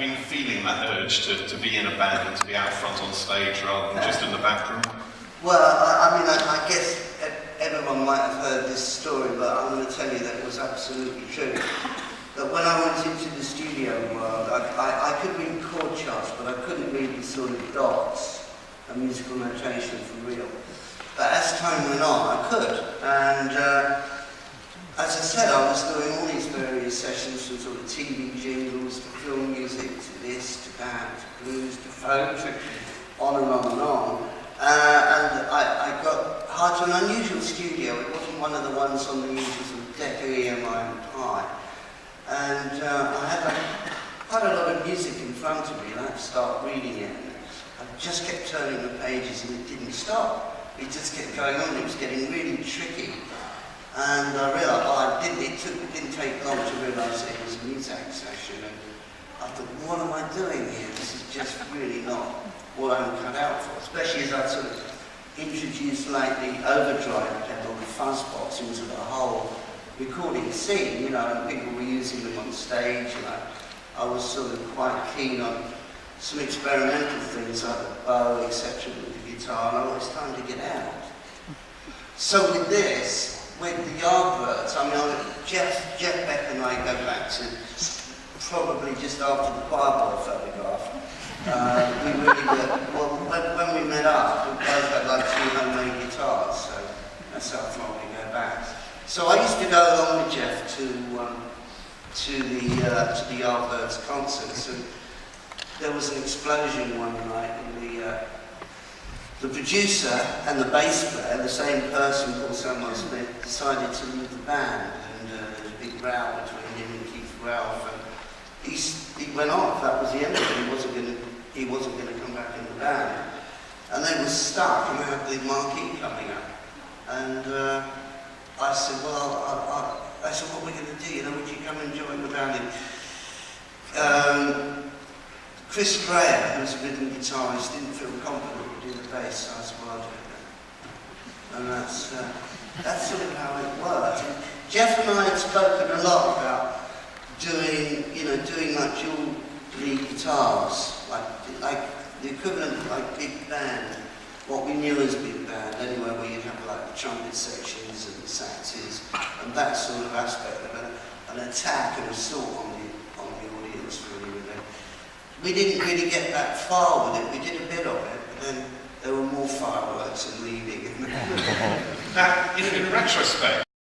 been feeling that urge to be in a band and to be out front on stage rather than just in the back room? Well, I guess everyone might have heard this story, but I'm going to tell you that it was absolutely true. That when I went into the studio world, I could read chord charts, but I couldn't read the sort of dots and musical notation for real. But as time went on, I could. And as I said, I was doing all these various sessions, from sort of TV jingles to film music to this to that to blues to folk, on and on and on. And I got hired to an unusual studio. It wasn't one of the ones on the usual sort of Decca EMI and Pi. And I had quite a lot of music in front of me, and I had to start reading it. And I just kept turning the pages, and it didn't stop. It just kept going on. It was getting really tricky. And I realised, it didn't take long to realise it was a music session. And I thought, what am I doing here? This is just really not what I'm cut out for, especially as I sort of introduced like the overdrive pedal, the fuzz box into the whole recording scene, you know, and people were using them on stage, and I was sort of quite keen on some experimental things like the bow, etc. with the guitar, and it's time to get out. So with this, with the Yardbirds, I mean, Jeff Beck and I go back to probably just after the Choir Boy photograph. We really were, well, when we met up, we both had like 2 homemade guitars, so that's how far we go back. So I used to go along with Jeff to the Yardbirds concerts, and there was an explosion one night, and the producer and the bass player, the same person, Paul Samuel Smith, decided to leave the band, and there was a big row between him and Keith Ralph, and he went off. That was the end of it. He wasn't going to come back in the band, and they were stuck, and they had the marquee coming up, and I said, well, I said, what are we going to do? You know, would you come and join the band? Chris Graham, who was a rhythm guitarist, didn't feel confident to do the bass, so I said, well, I'll do it. And that's sort of how it worked. And Jeff and I had spoken a lot about doing like dual lead guitars, like the equivalent of like big band, what we knew as big band, anyway, where you'd have like the trumpet sections and the saxes and that sort of aspect of it, an attack and assault on the audience, really. We didn't really get that far with it. We did a bit of it, but then there were more fireworks and leaving. Now, in retrospect,